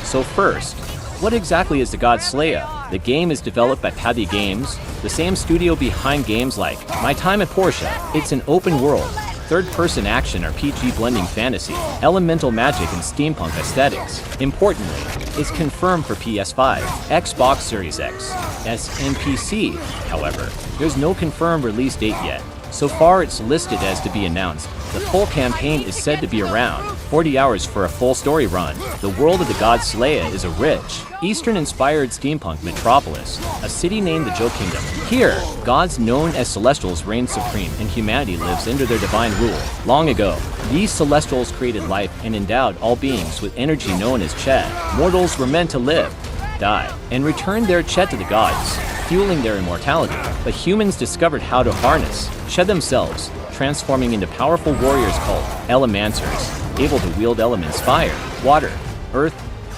So first, what exactly is the God Slayer? The game is developed by Pathea Games, the same studio behind games like My Time at Portia. It's an open-world, third-person action RPG blending fantasy, elemental magic, and steampunk aesthetics. Importantly, it's confirmed for PS5, Xbox Series X, S, and PC. However, there's no confirmed release date yet. So far, it's listed as to be announced. The full campaign is said to be around 40 hours for a full story run. The world of the God Slayer is a rich, Eastern-inspired steampunk metropolis, a city named the Joe Kingdom. Here, gods known as Celestials reign supreme and humanity lives under their divine rule. Long ago, these Celestials created life and endowed all beings with energy known as Ched. Mortals were meant to live, die, and return their Ched to the gods, fueling their immortality. But humans discovered how to harness Ched themselves, transforming into powerful warriors called Elemancers, able to wield elements fire, water, earth,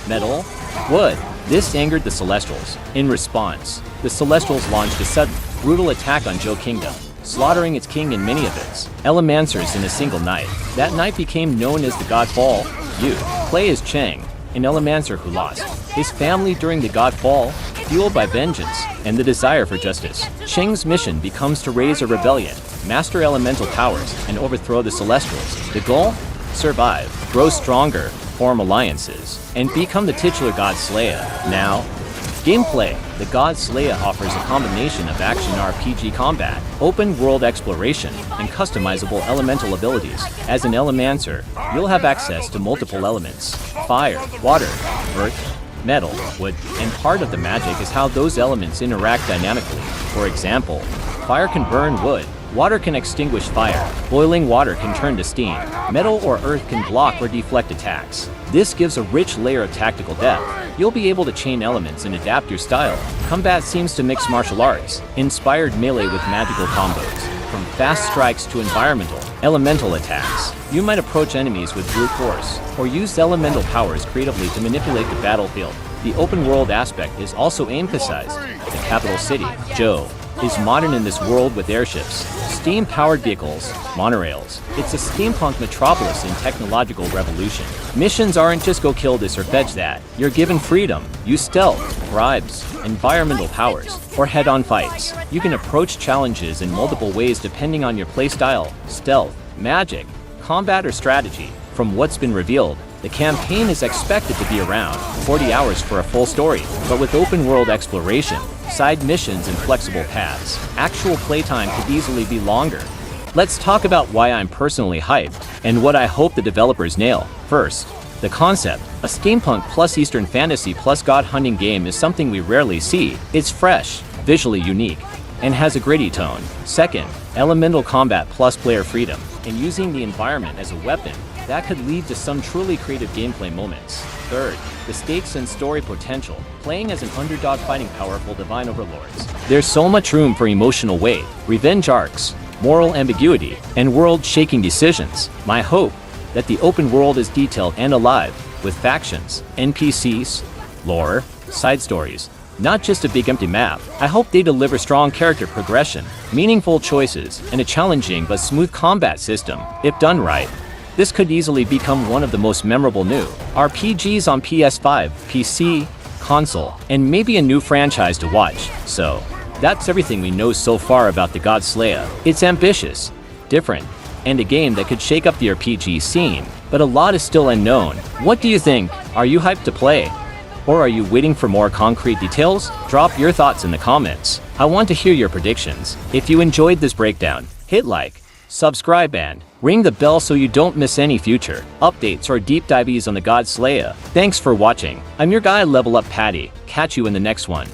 metal, wood. This angered the Celestials. In response, the Celestials launched a sudden, brutal attack on Joe Kingdom, slaughtering its king and many of its Elemancers in a single night. That night became known as the Godfall. You play as Cheng, an Elemancer who lost his family during the Godfall, fueled by vengeance and the desire for justice. Cheng's mission becomes to raise a rebellion, master elemental powers, and overthrow the Celestials. The goal? Survive, grow stronger, form alliances, and become the titular God Slayer. Now, gameplay. The God Slayer offers a combination of action RPG combat, open-world exploration, and customizable elemental abilities. As an Elemancer, you'll have access to multiple elements: fire, water, earth, metal, wood, and part of the magic is how those elements interact dynamically. For example, fire can burn wood, water can extinguish fire, boiling water can turn to steam, metal or earth can block or deflect attacks. This gives a rich layer of tactical depth. You'll be able to chain elements and adapt your style. Combat seems to mix martial arts, inspired melee with magical combos, from fast strikes to environmental, elemental attacks. You might approach enemies with brute force, or use elemental powers creatively to manipulate the battlefield. The open-world aspect is also emphasized. The capital city, Joe, is modern in this world with airships, steam-powered vehicles, monorails. It's a steampunk metropolis in technological revolution. Missions aren't just go kill this or fetch that. You're given freedom, use stealth, bribes, environmental powers, or head-on fights. You can approach challenges in multiple ways depending on your playstyle, stealth, magic, combat, or strategy. From what's been revealed, the campaign is expected to be around 40 hours for a full story, but with open-world exploration, side missions, and flexible paths, actual playtime could easily be longer. Let's talk about why I'm personally hyped, and what I hope the developers nail. First, the concept. A steampunk plus Eastern fantasy plus god hunting game is something we rarely see. It's fresh, visually unique, and has a gritty tone. Second, elemental combat plus player freedom, and using the environment as a weapon. That could lead to some truly creative gameplay moments. Third, the stakes and story potential, playing as an underdog fighting powerful divine overlords. There's so much room for emotional weight, revenge arcs, moral ambiguity, and world-shaking decisions. My hope that the open world is detailed and alive, with factions, NPCs, lore, side stories, not just a big empty map. I hope they deliver strong character progression, meaningful choices, and a challenging but smooth combat system. If done right, this could easily become one of the most memorable new RPGs on PS5, PC, console, and maybe a new franchise to watch. So, that's everything we know so far about the God Slayer. It's ambitious, different, and a game that could shake up the RPG scene, but a lot is still unknown. What do you think? Are you hyped to play? Or are you waiting for more concrete details? Drop your thoughts in the comments. I want to hear your predictions. If you enjoyed this breakdown, hit like, subscribe, and ring the bell so you don't miss any future updates or deep dives on the God Slayer. Thanks for watching. I'm your guy Level Up Patty. Catch you in the next one.